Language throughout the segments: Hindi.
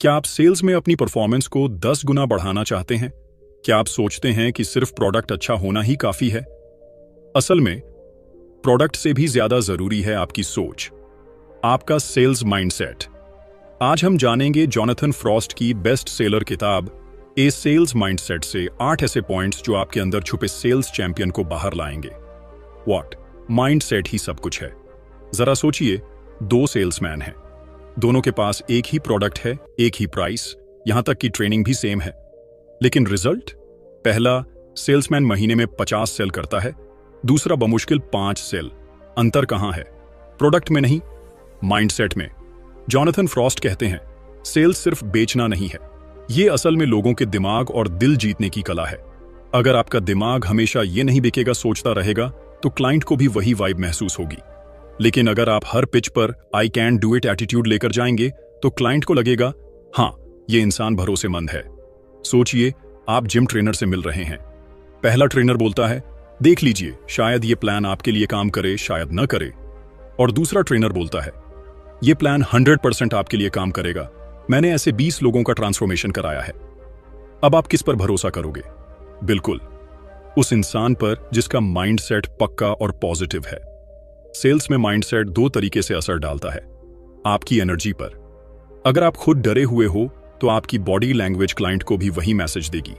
क्या आप सेल्स में अपनी परफॉर्मेंस को 10 गुना बढ़ाना चाहते हैं? क्या आप सोचते हैं कि सिर्फ प्रोडक्ट अच्छा होना ही काफी है? असल में प्रोडक्ट से भी ज्यादा जरूरी है आपकी सोच, आपका सेल्स माइंडसेट। आज हम जानेंगे जॉनथन फ्रॉस्ट की बेस्ट सेलर किताब ए सेल्स माइंडसेट से 8 ऐसे पॉइंट्स जो आपके अंदर छुपे सेल्स चैंपियन को बाहर लाएंगे। व्हाट? माइंडसेट ही सब कुछ है। जरा सोचिए, 2 सेल्समैन हैं, दोनों के पास एक ही प्रोडक्ट है, एक ही प्राइस, यहां तक कि ट्रेनिंग भी सेम है, लेकिन रिजल्ट? पहला सेल्समैन महीने में 50 सेल करता है, दूसरा बमुश्किल 5 सेल। अंतर कहां है? प्रोडक्ट में नहीं, माइंडसेट में। जॉनथन फ्रॉस्ट कहते हैं, सेल्स सिर्फ बेचना नहीं है, ये असल में लोगों के दिमाग और दिल जीतने की कला है। अगर आपका दिमाग हमेशा ये नहीं बिकेगा सोचता रहेगा, तो क्लाइंट को भी वही वाइब महसूस होगी। लेकिन अगर आप हर पिच पर I can do it attitude लेकर जाएंगे, तो क्लाइंट को लगेगा, हां, ये इंसान भरोसेमंद है। सोचिए, आप जिम ट्रेनर से मिल रहे हैं। पहला ट्रेनर बोलता है, देख लीजिए, शायद ये प्लान आपके लिए काम करे, शायद न करे। और दूसरा ट्रेनर बोलता है, ये प्लान 100% आपके लिए काम करेगा, मैंने ऐसे 20 लोगों का ट्रांसफॉर्मेशन कराया है। अब आप किस पर भरोसा करोगे? बिल्कुल, उस इंसान पर जिसका माइंडसेट पक्का और पॉजिटिव है। सेल्स में माइंडसेट 2 तरीके से असर डालता है। आपकी एनर्जी पर। अगर आप खुद डरे हुए हो, तो आपकी बॉडी लैंग्वेज क्लाइंट को भी वही मैसेज देगी।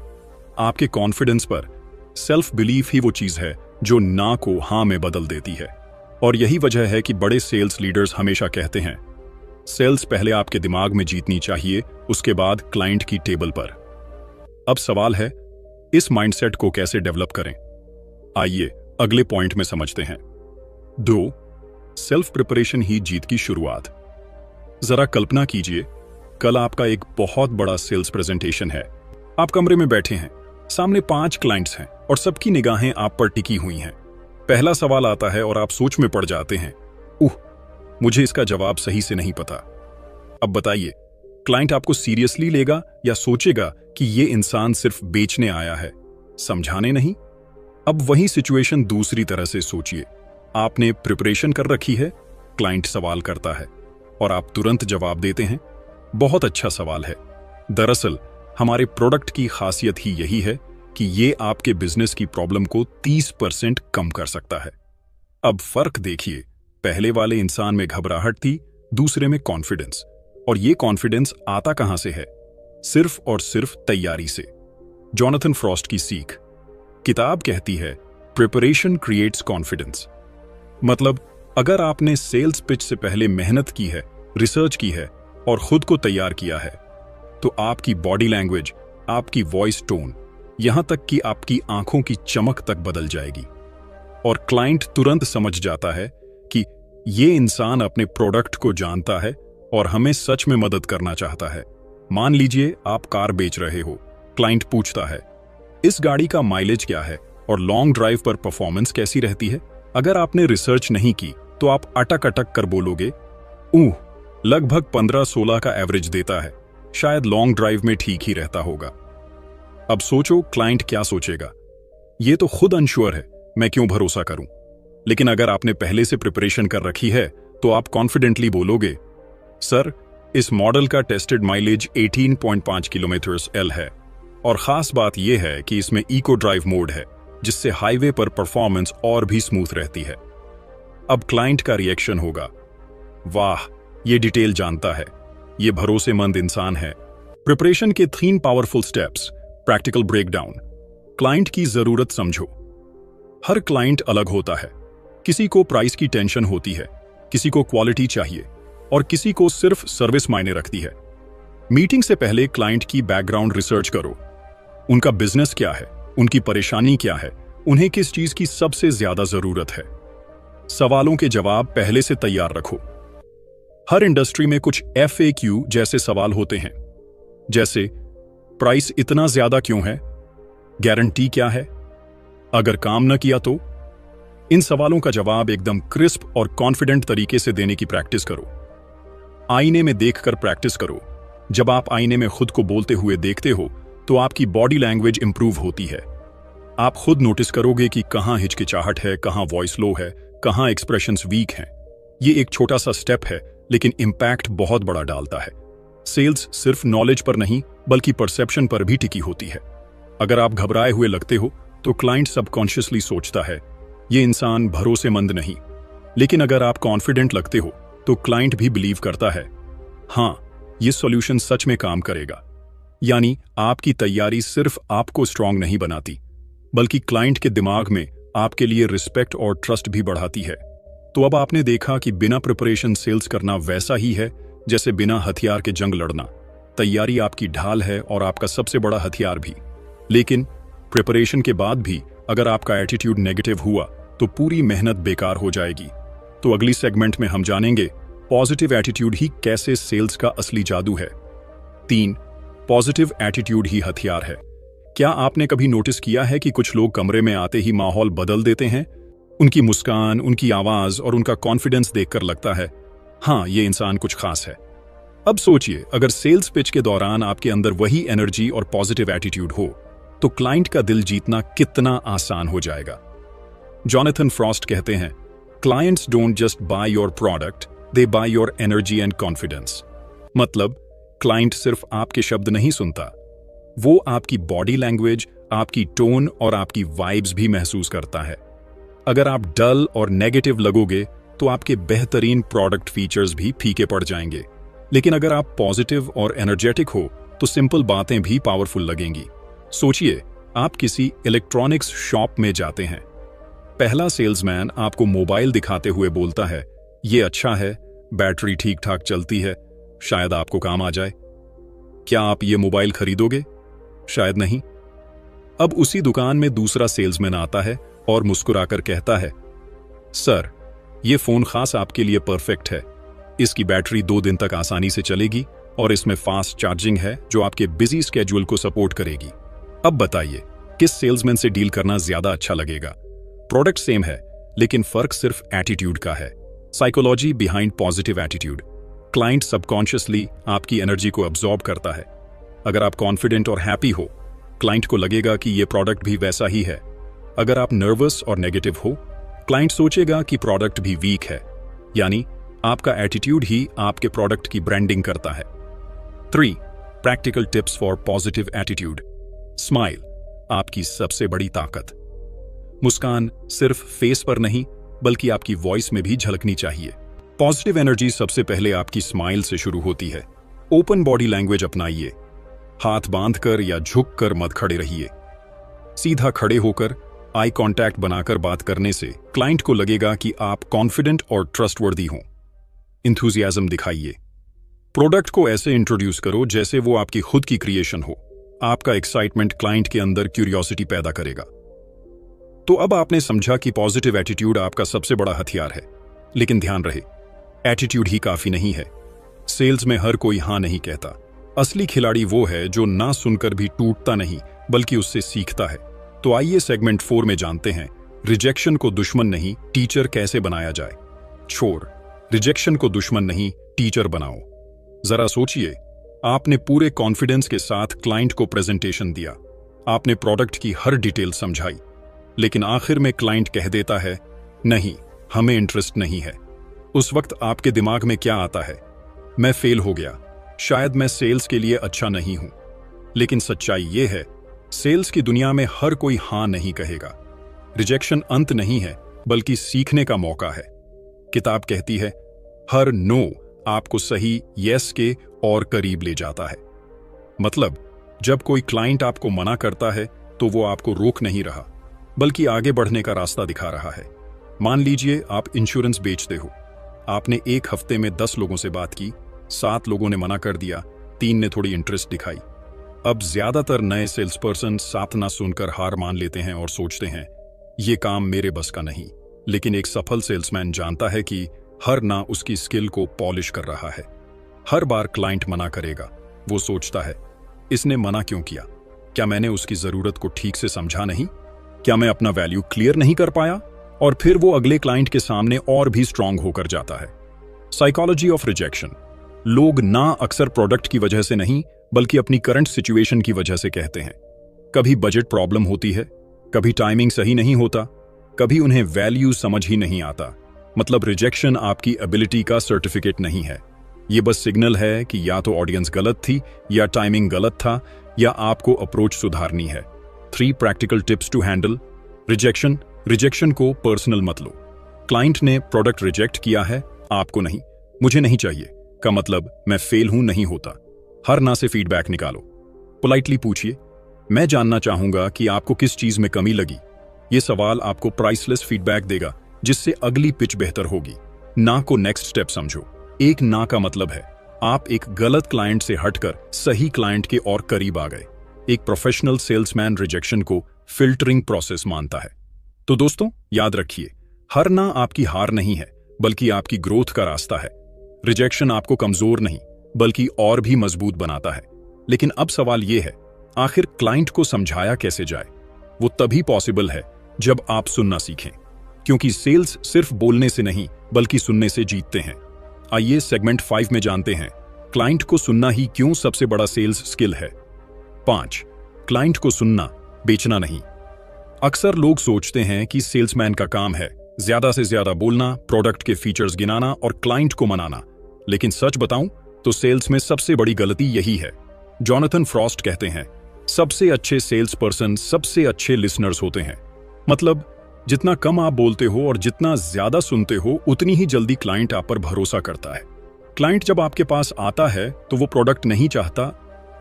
आपके कॉन्फिडेंस पर। सेल्फ बिलीफ ही वो चीज है जो ना को हां में बदल देती है। और यही वजह है कि बड़े सेल्स लीडर्स हमेशा कहते हैं, सेल्स पहले आपके दिमाग में जीतनी चाहिए, उसके बाद क्लाइंट की टेबल पर। अब सवाल है, इस माइंडसेट को कैसे डेवलप करें? आइए अगले पॉइंट में समझते हैं। 2. सेल्फ प्रिपरेशन ही जीत की शुरुआत। जरा कल्पना कीजिए, कल आपका एक बहुत बड़ा सेल्स प्रेजेंटेशन है। आप कमरे में बैठे हैं, सामने 5 क्लाइंट्स हैं और सबकी निगाहें आप पर टिकी हुई हैं। पहला सवाल आता है और आप सोच में पड़ जाते हैं, मुझे इसका जवाब सही से नहीं पता। अब बताइए, क्लाइंट आपको सीरियसली लेगा या सोचेगा कि ये इंसान सिर्फ बेचने आया है, समझाने नहीं? अब वही सिचुएशन दूसरी तरह से सोचिए। आपने प्रिपरेशन कर रखी है, क्लाइंट सवाल करता है और आप तुरंत जवाब देते हैं, बहुत अच्छा सवाल है। दरअसल हमारे प्रोडक्ट की खासियत ही यही है कि ये आपके बिजनेस की प्रॉब्लम को 30% कम कर सकता है। अब फर्क देखिए, पहले वाले इंसान में घबराहट थी, दूसरे में कॉन्फिडेंस। और ये कॉन्फिडेंस आता कहां से है? सिर्फ और सिर्फ तैयारी से। जॉनथन फ्रॉस्ट की सीख। किताब कहती है, प्रिपरेशन क्रिएट्स कॉन्फिडेंस। मतलब, अगर आपने सेल्स पिच से पहले मेहनत की है, रिसर्च की है और खुद को तैयार किया है, तो आपकी बॉडी लैंग्वेज, आपकी वॉइस टोन, यहां तक कि आपकी आंखों की चमक तक बदल जाएगी। और क्लाइंट तुरंत समझ जाता है कि ये इंसान अपने प्रोडक्ट को जानता है और हमें सच में मदद करना चाहता है। मान लीजिए आप कार बेच रहे हो, क्लाइंट पूछता है, इस गाड़ी का माइलेज क्या है और लॉन्ग ड्राइव पर परफॉर्मेंस कैसी रहती है? अगर आपने रिसर्च नहीं की तो आप अटक अटक कर बोलोगे, लगभग 15-16 का एवरेज देता है, शायद लॉन्ग ड्राइव में ठीक ही रहता होगा। अब सोचो, क्लाइंट क्या सोचेगा? ये तो खुद अनश्योर है, मैं क्यों भरोसा करूं? लेकिन अगर आपने पहले से प्रिपरेशन कर रखी है, तो आप कॉन्फिडेंटली बोलोगे, सर, इस मॉडल का टेस्टेड माइलेज 18.5 किलोमीटर्स एल है और खास बात यह है कि इसमें इको ड्राइव मोड है, जिससे हाईवे पर परफॉर्मेंस और भी स्मूथ रहती है। अब क्लाइंट का रिएक्शन होगा, वाह, ये डिटेल जानता है, ये भरोसेमंद इंसान है। प्रिपरेशन के 3 powerful steps. Practical breakdown. Client की जरूरत समझो। हर क्लाइंट अलग होता है। किसी को प्राइस की टेंशन होती है, किसी को क्वालिटी चाहिए और किसी को सिर्फ सर्विस मायने रखती है। मीटिंग से पहले क्लाइंट की बैकग्राउंड रिसर्च करो। उनका बिजनेस क्या है, उनकी परेशानी क्या है, उन्हें किस चीज की सबसे ज्यादा जरूरत है। सवालों के जवाब पहले से तैयार रखो। हर इंडस्ट्री में कुछ FAQ जैसे सवाल होते हैं, जैसे प्राइस इतना ज्यादा क्यों है, गारंटी क्या है, अगर काम न किया तो। इन सवालों का जवाब एकदम क्रिस्प और कॉन्फिडेंट तरीके से देने की प्रैक्टिस करो। आईने में देखकर प्रैक्टिस करो। जब आप आईने में खुद को बोलते हुए देखते हो, तो आपकी बॉडी लैंग्वेज इंप्रूव होती है। आप खुद नोटिस करोगे कि कहां हिचकिचाहट है, कहां वॉइस लो है, कहां एक्सप्रेशंस वीक हैं। ये एक छोटा सा स्टेप है, लेकिन इंपैक्ट बहुत बड़ा डालता है। सेल्स सिर्फ नॉलेज पर नहीं बल्कि परसेप्शन पर भी टिकी होती है। अगर आप घबराए हुए लगते हो तो क्लाइंट सबकॉन्शियसली सोचता है ये इंसान भरोसेमंद नहीं, लेकिन अगर आप कॉन्फिडेंट लगते हो तो क्लाइंट भी बिलीव करता है हाँ, ये सॉल्यूशन सच में काम करेगा। यानी आपकी तैयारी सिर्फ आपको स्ट्रांग नहीं बनाती बल्कि क्लाइंट के दिमाग में आपके लिए रिस्पेक्ट और ट्रस्ट भी बढ़ाती है। तो अब आपने देखा कि बिना प्रिपरेशन सेल्स करना वैसा ही है जैसे बिना हथियार के जंग लड़ना। तैयारी आपकी ढाल है और आपका सबसे बड़ा हथियार भी, लेकिन प्रिपरेशन के बाद भी अगर आपका एटीट्यूड नेगेटिव हुआ तो पूरी मेहनत बेकार हो जाएगी। तो अगली सेगमेंट में हम जानेंगे पॉजिटिव एटीट्यूड ही कैसे सेल्स का असली जादू है। 3. पॉजिटिव एटीट्यूड ही हथियार है। क्या आपने कभी नोटिस किया है कि कुछ लोग कमरे में आते ही माहौल बदल देते हैं? उनकी मुस्कान, उनकी आवाज और उनका कॉन्फिडेंस देखकर लगता है हाँ, ये इंसान कुछ खास है। अब सोचिए, अगर सेल्स पिच के दौरान आपके अंदर वही एनर्जी और पॉजिटिव एटीट्यूड हो तो क्लाइंट का दिल जीतना कितना आसान हो जाएगा। जॉनथन फ्रॉस्ट कहते हैं clients don't just by your product, they by your energy and confidence. मतलब क्लाइंट सिर्फ आपके शब्द नहीं सुनता, वो आपकी बॉडी लैंग्वेज, आपकी टोन और आपकी वाइब्स भी महसूस करता है। अगर आप डल और नेगेटिव लगोगे तो आपके बेहतरीन प्रोडक्ट फीचर्स भी फीके पड़ जाएंगे, लेकिन अगर आप पॉजिटिव और एनर्जेटिक हो तो सिंपल बातें भी पावरफुल लगेंगी। सोचिए, आप किसी इलेक्ट्रॉनिक्स शॉप में जाते हैं। पहला सेल्समैन आपको मोबाइल दिखाते हुए बोलता है ये अच्छा है, बैटरी ठीक ठाक चलती है, शायद आपको काम आ जाए। क्या आप ये मोबाइल खरीदोगे? शायद नहीं। अब उसी दुकान में दूसरा सेल्समैन आता है और मुस्कुराकर कहता है सर, ये फोन खास आपके लिए परफेक्ट है, इसकी बैटरी 2 दिन तक आसानी से चलेगी और इसमें फास्ट चार्जिंग है जो आपके बिजी स्केड्यूल को सपोर्ट करेगी। अब बताइए, किस सेल्समैन से डील करना ज्यादा अच्छा लगेगा? प्रोडक्ट सेम है लेकिन फर्क सिर्फ एटीट्यूड का है। Psychology behind positive attitude. Client subconsciously आपकी एनर्जी को अब्सॉर्ब करता है। अगर आप कॉन्फिडेंट और हैप्पी हो, क्लाइंट को लगेगा कि यह प्रोडक्ट भी वैसा ही है। अगर आप नर्वस और नेगेटिव हो, क्लाइंट सोचेगा कि प्रोडक्ट भी वीक है। यानी आपका एटीट्यूड ही आपके प्रोडक्ट की ब्रांडिंग करता है। 3. Practical tips for positive attitude. Smile आपकी सबसे बड़ी ताकत। मुस्कान सिर्फ फेस पर नहीं बल्कि आपकी वॉइस में भी झलकनी चाहिए। पॉजिटिव एनर्जी सबसे पहले आपकी स्माइल से शुरू होती है। ओपन बॉडी लैंग्वेज अपनाइए। हाथ बांधकर या झुककर मत खड़े रहिए। सीधा खड़े होकर आई कांटेक्ट बनाकर बात करने से क्लाइंट को लगेगा कि आप कॉन्फिडेंट और ट्रस्टवर्दी हों। इंथुजियाज्म दिखाइए। प्रोडक्ट को ऐसे इंट्रोड्यूस करो जैसे वो आपकी खुद की क्रिएशन हो। आपका एक्साइटमेंट क्लाइंट के अंदर क्यूरियोसिटी पैदा करेगा। तो अब आपने समझा कि पॉजिटिव एटीट्यूड आपका सबसे बड़ा हथियार है। लेकिन ध्यान रहे, एटीट्यूड ही काफी नहीं है। सेल्स में हर कोई हां नहीं कहता। असली खिलाड़ी वो है जो ना सुनकर भी टूटता नहीं बल्कि उससे सीखता है। तो आइए सेगमेंट 4 में जानते हैं रिजेक्शन को दुश्मन नहीं टीचर कैसे बनाया जाए। छोर, रिजेक्शन को दुश्मन नहीं टीचर बनाओ। जरा सोचिए, आपने पूरे कॉन्फिडेंस के साथ क्लाइंट को प्रेजेंटेशन दिया, आपने प्रोडक्ट की हर डिटेल समझाई, लेकिन आखिर में क्लाइंट कह देता है नहीं, हमें इंटरेस्ट नहीं है। उस वक्त आपके दिमाग में क्या आता है? मैं फेल हो गया, शायद मैं सेल्स के लिए अच्छा नहीं हूं। लेकिन सच्चाई यह है, सेल्स की दुनिया में हर कोई हां नहीं कहेगा। रिजेक्शन अंत नहीं है बल्कि सीखने का मौका है। किताब कहती है हर नो आपको सही यस के और करीब ले जाता है। मतलब जब कोई क्लाइंट आपको मना करता है तो वो आपको रोक नहीं रहा बल्कि आगे बढ़ने का रास्ता दिखा रहा है। मान लीजिए आप इंश्योरेंस बेचते हो। आपने 1 हफ्ते में 10 लोगों से बात की, 7 लोगों ने मना कर दिया, 3 ने थोड़ी इंटरेस्ट दिखाई। अब ज्यादातर नए सेल्स पर्सन साथ ना सुनकर हार मान लेते हैं और सोचते हैं ये काम मेरे बस का नहीं। लेकिन एक सफल सेल्समैन जानता है कि हर ना उसकी स्किल को पॉलिश कर रहा है। हर बार क्लाइंट मना करेगा, वो सोचता है इसने मना क्यों किया? क्या मैंने उसकी जरूरत को ठीक से समझा नहीं? क्या मैं अपना वैल्यू क्लियर नहीं कर पाया? और फिर वो अगले क्लाइंट के सामने और भी स्ट्रांग होकर जाता है। Psychology of rejection. लोग ना अक्सर प्रोडक्ट की वजह से नहीं बल्कि अपनी करंट सिचुएशन की वजह से कहते हैं। कभी बजट प्रॉब्लम होती है, कभी टाइमिंग सही नहीं होता, कभी उन्हें वैल्यू समझ ही नहीं आता। मतलब रिजेक्शन आपकी एबिलिटी का सर्टिफिकेट नहीं है, ये बस सिग्नल है कि या तो ऑडियंस गलत थी, या टाइमिंग गलत था, या आपको अप्रोच सुधारनी है। 3 practical tips to handle rejection. Rejection को पर्सनल मत लो। क्लाइंट ने प्रोडक्ट रिजेक्ट किया है, आपको नहीं, मुझे नहीं चाहिए का मतलब मैं फेल हूं नहीं होता। हर ना से फीडबैक निकालो। पोलाइटली पूछिए, मैं जानना चाहूंगा कि आपको किस चीज में कमी लगी। ये सवाल आपको प्राइसलेस फीडबैक देगा, जिससे अगली पिच बेहतर होगी। ना को नेक्स्ट स्टेप समझो। एक ना का मतलब है आप एक गलत क्लाइंट से हटकर सही क्लाइंट के और करीब आ गए। एक प्रोफेशनल सेल्समैन रिजेक्शन को फिल्टरिंग प्रोसेस मानता है। तो दोस्तों याद रखिए, हर ना आपकी हार नहीं है, बल्कि आपकी ग्रोथ का रास्ता है। रिजेक्शन आपको कमजोर नहीं बल्कि और भी मजबूत बनाता है। लेकिन अब सवाल यह है, आखिर क्लाइंट को समझाया कैसे जाए? वो तभी पॉसिबल है जब आप सुनना सीखें, क्योंकि सेल्स सिर्फ बोलने से नहीं बल्कि सुनने से जीतते हैं। आइए सेगमेंट 5 में जानते हैं, क्लाइंट को सुनना ही क्यों सबसे बड़ा सेल्स स्किल है। 5. क्लाइंट को सुनना, बेचना नहीं। अक्सर लोग सोचते हैं कि सेल्समैन का काम है ज्यादा से ज्यादा बोलना, प्रोडक्ट के फीचर्स गिनाना और क्लाइंट को मनाना। लेकिन सच बताऊं तो सेल्स में सबसे बड़ी गलती यही है। जॉनथन फ्रॉस्ट कहते हैं, सबसे अच्छे सेल्स पर्सन सबसे अच्छे लिसनर्स होते हैं। मतलब जितना कम आप बोलते हो और जितना ज्यादा सुनते हो, उतनी ही जल्दी क्लाइंट आप पर भरोसा करता है। क्लाइंट जब आपके पास आता है तो वो प्रोडक्ट नहीं चाहता,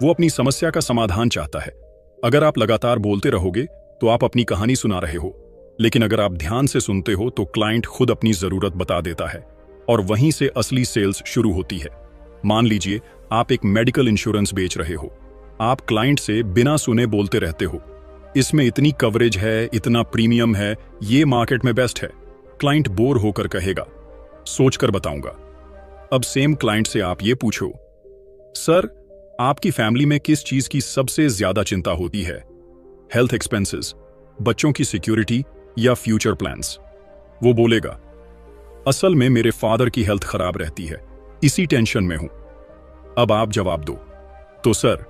वो अपनी समस्या का समाधान चाहता है। अगर आप लगातार बोलते रहोगे तो आप अपनी कहानी सुना रहे हो, लेकिन अगर आप ध्यान से सुनते हो तो क्लाइंट खुद अपनी जरूरत बता देता है और वहीं से असली सेल्स शुरू होती है। मान लीजिए आप एक मेडिकल इंश्योरेंस बेच रहे हो। आप क्लाइंट से बिना सुने बोलते रहते हो, इसमें इतनी कवरेज है, इतना प्रीमियम है, ये मार्केट में बेस्ट है। क्लाइंट बोर होकर कहेगा, सोचकर बताऊंगा। अब सेम क्लाइंट से आप ये पूछो, सर आपकी फैमिली में किस चीज की सबसे ज्यादा चिंता होती है? हेल्थ एक्सपेंसेस, बच्चों की सिक्योरिटी या फ्यूचर प्लान्स? वो बोलेगा, असल में मेरे फादर की हेल्थ खराब रहती है, इसी टेंशन में हूं। अब आप जवाब दो, तो सर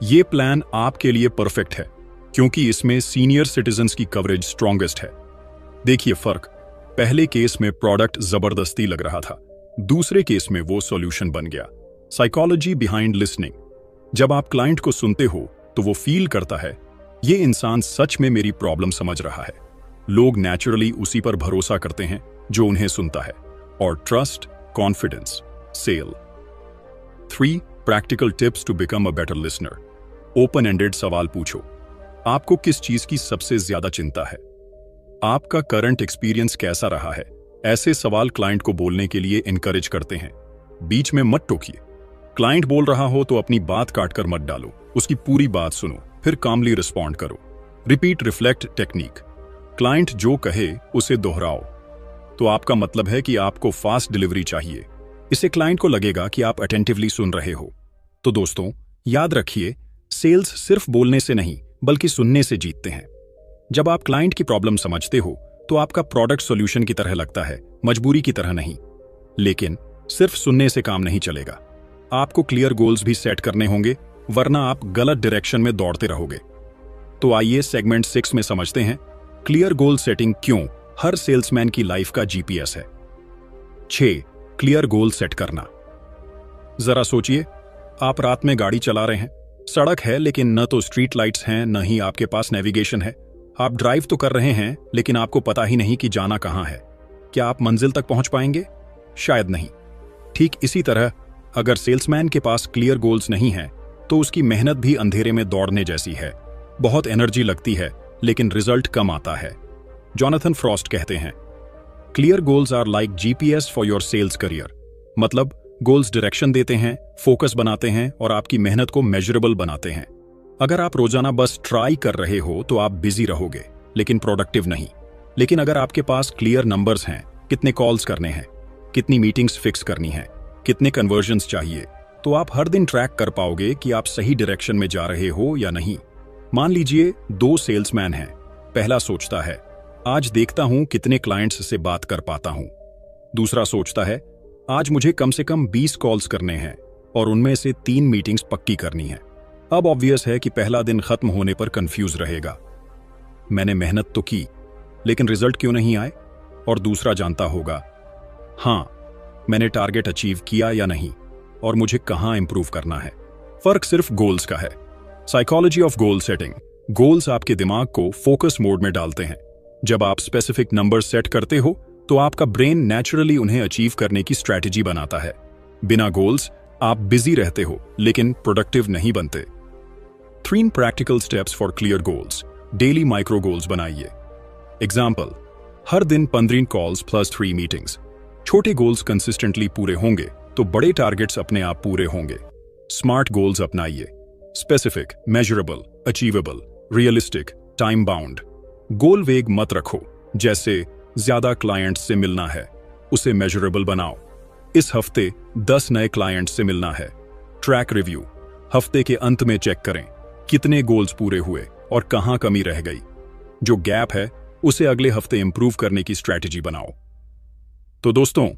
ये प्लान आपके लिए परफेक्ट है क्योंकि इसमें सीनियर सिटीजन्स की कवरेज स्ट्रॉन्गेस्ट है। देखिए फर्क, पहले केस में प्रोडक्ट जबरदस्ती लग रहा था, दूसरे केस में वो सॉल्यूशन बन गया। Psychology behind listening. जब आप क्लाइंट को सुनते हो तो वो फील करता है, ये इंसान सच में मेरी प्रॉब्लम समझ रहा है। लोग नेचुरली उसी पर भरोसा करते हैं जो उन्हें सुनता है। और trust, confidence, sale. 3 practical tips to become a better listener. Open ended सवाल पूछो, आपको किस चीज की सबसे ज्यादा चिंता है? आपका करंट एक्सपीरियंस कैसा रहा है? ऐसे सवाल क्लाइंट को बोलने के लिए इनकरेज करते हैं। बीच में मत टोकिए। क्लाइंट बोल रहा हो तो अपनी बात काटकर मत डालो, उसकी पूरी बात सुनो, फिर कामली रिस्पॉन्ड करो। Repeat reflect technique. क्लाइंट जो कहे उसे दोहराओ। तो आपका मतलब है कि आपको फास्ट डिलीवरी चाहिए। इससे क्लाइंट को लगेगा कि आप अटेंटिवली सुन रहे हो। तो दोस्तों याद रखिए, सेल्स सिर्फ बोलने से नहीं बल्कि सुनने से जीतते हैं। जब आप क्लाइंट की प्रॉब्लम समझते हो तो आपका प्रोडक्ट सॉल्यूशन की तरह लगता है, मजबूरी की तरह नहीं। लेकिन सिर्फ सुनने से काम नहीं चलेगा, आपको क्लियर गोल्स भी सेट करने होंगे, वरना आप गलत डायरेक्शन में दौड़ते रहोगे। तो आइए सेगमेंट 6 में समझते हैं, क्लियर गोल सेटिंग क्यों हर सेल्समैन की लाइफ का जीपीएस है। 6 क्लियर गोल सेट करना। जरा सोचिए, आप रात में गाड़ी चला रहे हैं, सड़क है लेकिन न तो स्ट्रीट लाइट्स हैं न ही आपके पास नेविगेशन है। आप ड्राइव तो कर रहे हैं लेकिन आपको पता ही नहीं कि जाना कहां है। क्या आप मंजिल तक पहुंच पाएंगे? शायद नहीं। ठीक इसी तरह अगर सेल्समैन के पास क्लियर गोल्स नहीं है तो उसकी मेहनत भी अंधेरे में दौड़ने जैसी है। बहुत एनर्जी लगती है लेकिन रिजल्ट कम आता है। जॉनथन फ्रॉस्ट कहते हैं, clear goals are like GPS for your sales career. मतलब गोल्स डायरेक्शन देते हैं, फोकस बनाते हैं और आपकी मेहनत को मेजरेबल बनाते हैं। अगर आप रोजाना बस ट्राई कर रहे हो तो आप बिजी रहोगे लेकिन प्रोडक्टिव नहीं। लेकिन अगर आपके पास क्लियर नंबर्स हैं, कितने कॉल्स करने हैं, कितनी मीटिंग्स फिक्स करनी है, कितने कन्वर्जन्स चाहिए, तो आप हर दिन ट्रैक कर पाओगे कि आप सही डायरेक्शन में जा रहे हो या नहीं। मान लीजिए 2 सेल्समैन हैं। पहला सोचता है, आज देखता हूं कितने क्लाइंट्स से बात कर पाता हूं। दूसरा सोचता है, आज मुझे कम से कम 20 कॉल्स करने हैं और उनमें से 3 मीटिंग्स पक्की करनी है। अब ऑब्वियस है कि पहला दिन खत्म होने पर कंफ्यूज रहेगा, मैंने मेहनत तो की लेकिन रिजल्ट क्यों नहीं आए। और दूसरा जानता होगा, हाँ मैंने टारगेट अचीव किया या नहीं, और मुझे कहां इंप्रूव करना है। फर्क सिर्फ गोल्स का है। Psychology of goal setting. Goals आपके दिमाग को फोकस मोड में डालते हैं। जब आप स्पेसिफिक नंबर सेट करते हो तो आपका ब्रेन नेचुरली उन्हें अचीव करने की स्ट्रैटेजी बनाता है। बिना गोल्स आप बिजी रहते हो लेकिन प्रोडक्टिव नहीं बनते। 3 practical steps for clear goals. Daily micro goals बनाइए। एग्जाम्पल, हर दिन 15 कॉल्स प्लस 3 मीटिंग्स। छोटे गोल्स कंसिस्टेंटली पूरे होंगे तो बड़े टारगेट्स अपने आप पूरे होंगे। स्मार्ट गोल्स अपनाइए। Specific, measurable, achievable, realistic, time bound. Goal vague मत रखो, जैसे ज्यादा क्लाइंट से मिलना है, उसे मेजरेबल बनाओ। इस हफ्ते 10 नए क्लाइंट से मिलना है। Track review. हफ्ते के अंत में चेक करें कितने गोल्स पूरे हुए और कहां कमी रह गई। जो गैप है उसे अगले हफ्ते इंप्रूव करने की स्ट्रैटेजी बनाओ। तो दोस्तों,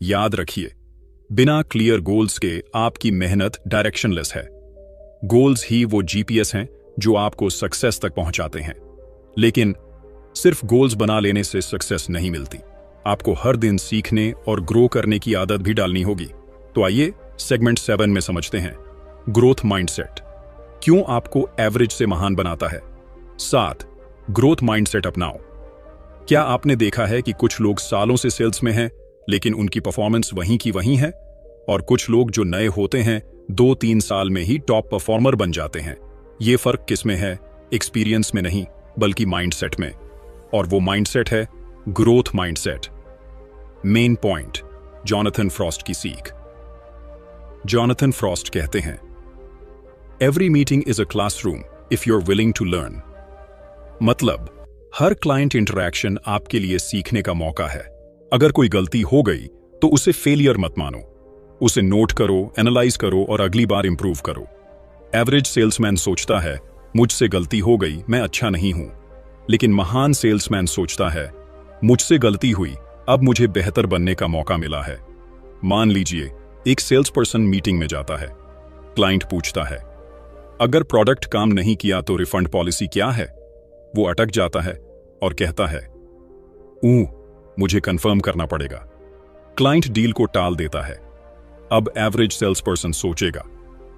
याद रखिए, बिना क्लियर गोल्स के आपकी मेहनत डायरेक्शनलेस है। गोल्स ही वो जीपीएस हैं जो आपको सक्सेस तक पहुंचाते हैं। लेकिन सिर्फ गोल्स बना लेने से सक्सेस नहीं मिलती। आपको हर दिन सीखने और ग्रो करने की आदत भी डालनी होगी। तो आइए सेगमेंट 7 में समझते हैं, ग्रोथ माइंडसेट क्यों आपको एवरेज से महान बनाता है। 7 ग्रोथ माइंडसेट अपनाओ। क्या आपने देखा है कि कुछ लोग सालों से सेल्स में हैं लेकिन उनकी परफॉर्मेंस वहीं की वहीं है, और कुछ लोग जो नए होते हैं 2-3 साल में ही टॉप परफॉर्मर बन जाते हैं। ये फर्क किसमें है? एक्सपीरियंस में नहीं, बल्कि माइंडसेट में। और वो माइंडसेट है growth mindset. Main point, Jonathan Frost की सीख। जॉनथन फ्रॉस्ट कहते हैं, every meeting is a classroom if you are willing to learn. मतलब, हर क्लाइंट इंटरैक्शन आपके लिए सीखने का मौका है। अगर कोई गलती हो गई तो उसे फेलियर मत मानो, उसे नोट करो, एनालाइज करो और अगली बार इंप्रूव करो। एवरेज सेल्समैन सोचता है, मुझसे गलती हो गई, मैं अच्छा नहीं हूं। लेकिन महान सेल्समैन सोचता है, मुझसे गलती हुई, अब मुझे बेहतर बनने का मौका मिला है। मान लीजिए एक सेल्स पर्सन मीटिंग में जाता है। क्लाइंट पूछता है, अगर प्रोडक्ट काम नहीं किया तो रिफंड पॉलिसी क्या है? वो अटक जाता है और कहता है, मुझे कंफर्म करना पड़ेगा। क्लाइंट डील को टाल देता है। अब एवरेज सेल्स पर्सन सोचेगा,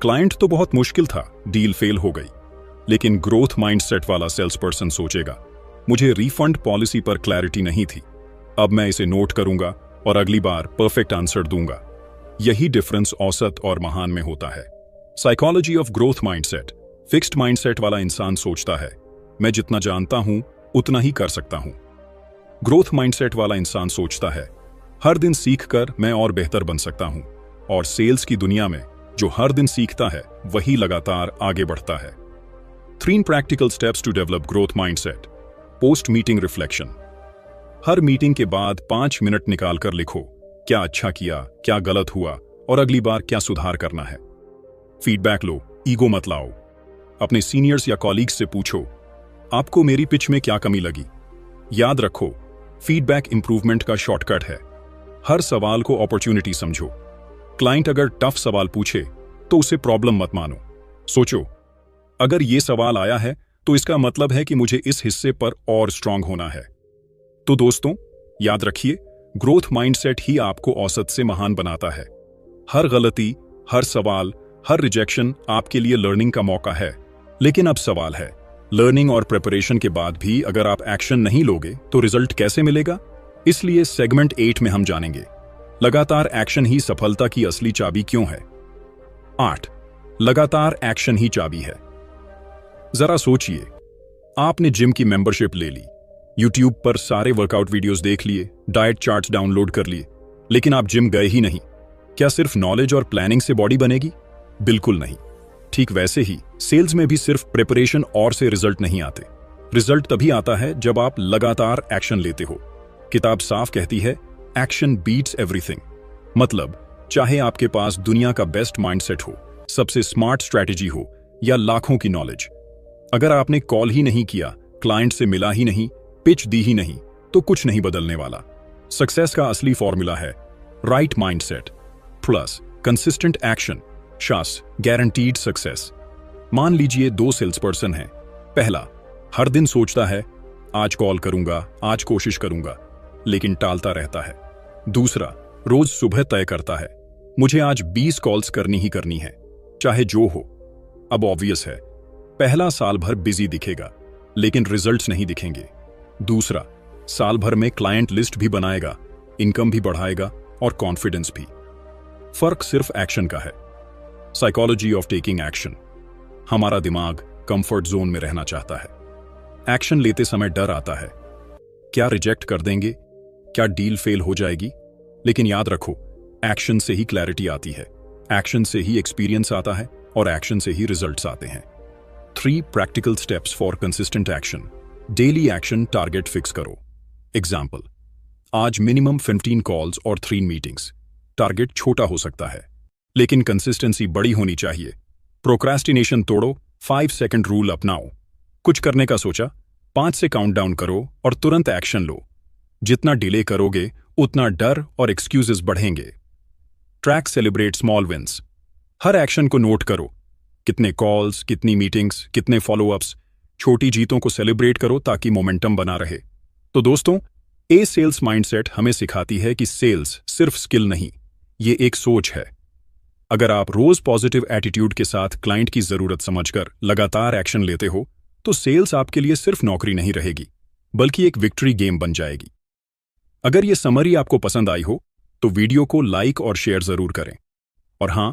क्लाइंट तो बहुत मुश्किल था, डील फेल हो गई। लेकिन ग्रोथ माइंडसेट वाला सेल्स पर्सन सोचेगा, मुझे रिफंड पॉलिसी पर क्लैरिटी नहीं थी, अब मैं इसे नोट करूंगा और अगली बार परफेक्ट आंसर दूंगा। यही डिफरेंस औसत और महान में होता है। Psychology of growth mindset. Fixed mindset वाला इंसान सोचता है, मैं जितना जानता हूं उतना ही कर सकता हूं। ग्रोथ माइंडसेट वाला इंसान सोचता है, हर दिन सीखकर मैं और बेहतर बन सकता हूं। और सेल्स की दुनिया में जो हर दिन सीखता है वही लगातार आगे बढ़ता है। 3 practical steps to develop growth mindset. Post meeting reflection. हर मीटिंग के बाद 5 मिनट निकालकर लिखो, क्या अच्छा किया, क्या गलत हुआ और अगली बार क्या सुधार करना है। फीडबैक लो, ईगो मत लाओ। अपने सीनियर्स या कॉलीग्स से पूछो, आपको मेरी पिच में क्या कमी लगी। याद रखो, फीडबैक इंप्रूवमेंट का शॉर्टकट है। हर सवाल को अपॉर्चुनिटी समझो। क्लाइंट अगर टफ सवाल पूछे तो उसे प्रॉब्लम मत मानो। सोचो, अगर ये सवाल आया है तो इसका मतलब है कि मुझे इस हिस्से पर और स्ट्रांग होना है। तो दोस्तों, याद रखिए, ग्रोथ माइंडसेट ही आपको औसत से महान बनाता है। हर गलती, हर सवाल, हर रिजेक्शन आपके लिए लर्निंग का मौका है। लेकिन अब सवाल है, लर्निंग और प्रिपरेशन के बाद भी अगर आप एक्शन नहीं लोगे तो रिजल्ट कैसे मिलेगा? इसलिए सेगमेंट 8 में हम जानेंगे, लगातार एक्शन ही सफलता की असली चाबी क्यों है। 8 लगातार एक्शन ही चाबी है। जरा सोचिए, आपने जिम की मेंबरशिप ले ली, यूट्यूब पर सारे वर्कआउट वीडियोस देख लिए, डाइट चार्ट्स डाउनलोड कर लिए, लेकिन आप जिम गए ही नहीं। क्या सिर्फ नॉलेज और प्लानिंग से बॉडी बनेगी? बिल्कुल नहीं। ठीक वैसे ही सेल्स में भी सिर्फ प्रिपरेशन और से रिजल्ट नहीं आते। रिजल्ट तभी आता है जब आप लगातार एक्शन लेते हो। किताब साफ कहती है, एक्शन बीट्स एवरीथिंग। मतलब, चाहे आपके पास दुनिया का बेस्ट माइंडसेट हो, सबसे स्मार्ट स्ट्रैटेजी हो या लाखों की नॉलेज, अगर आपने कॉल ही नहीं किया, क्लाइंट से मिला ही नहीं, पिच दी ही नहीं, तो कुछ नहीं बदलने वाला। सक्सेस का असली फॉर्मूला है right mindset plus consistent action, शास गारंटीड सक्सेस। मान लीजिए 2 सेल्स पर्सन हैं। पहला, हर दिन सोचता है, आज कॉल करूंगा, आज कोशिश करूंगा, लेकिन टालता रहता है। दूसरा, रोज सुबह तय करता है, मुझे आज 20 कॉल्स करनी ही करनी है, चाहे जो हो। अब ऑब्वियस है, पहला साल भर बिजी दिखेगा, लेकिन रिजल्ट्स नहीं दिखेंगे। दूसरा, साल भर में क्लाइंट लिस्ट भी बनाएगा, इनकम भी बढ़ाएगा और कॉन्फिडेंस भी। फर्क सिर्फ एक्शन का है। Psychology of taking action. हमारा दिमाग कंफर्ट जोन में रहना चाहता है। एक्शन लेते समय डर आता है, क्या रिजेक्ट कर देंगे, क्या डील फेल हो जाएगी। लेकिन याद रखो, एक्शन से ही क्लैरिटी आती है, एक्शन से ही एक्सपीरियंस आता है और एक्शन से ही रिजल्ट्स आते हैं। 3 practical steps for consistent action. Daily action target fix करो। एग्जाम्पल, आज मिनिमम 15 कॉल्स और 3 मीटिंग्स। टारगेट छोटा हो सकता है, लेकिन कंसिस्टेंसी बड़ी होनी चाहिए। प्रोक्रेस्टिनेशन तोड़ो, 5 सेकंड रूल अपनाओ। कुछ करने का सोचा, 5 से काउंटडाउन करो और तुरंत एक्शन लो। जितना डिले करोगे उतना डर और एक्सक्यूजेस बढ़ेंगे। Track celebrate small wins. हर एक्शन को नोट करो, कितने कॉल्स, कितनी मीटिंग्स, कितने फॉलोअप्स। छोटी जीतों को सेलिब्रेट करो ताकि मोमेंटम बना रहे। तो दोस्तों, ए सेल्स माइंडसेट हमें सिखाती है कि सेल्स सिर्फ स्किल नहीं, ये एक सोच है। अगर आप रोज पॉजिटिव एटीट्यूड के साथ क्लाइंट की जरूरत समझकर लगातार एक्शन लेते हो, तो सेल्स आपके लिए सिर्फ नौकरी नहीं रहेगी, बल्कि एक विक्ट्री गेम बन जाएगी। अगर ये समरी आपको पसंद आई हो, तो वीडियो को लाइक और शेयर जरूर करें। और हां,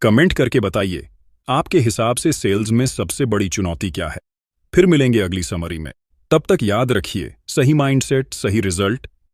कमेंट करके बताइए, आपके हिसाब से सेल्स में सबसे बड़ी चुनौती क्या है। फिर मिलेंगे अगली समरी में। तब तक याद रखिए, सही माइंडसेट, सही रिजल्ट,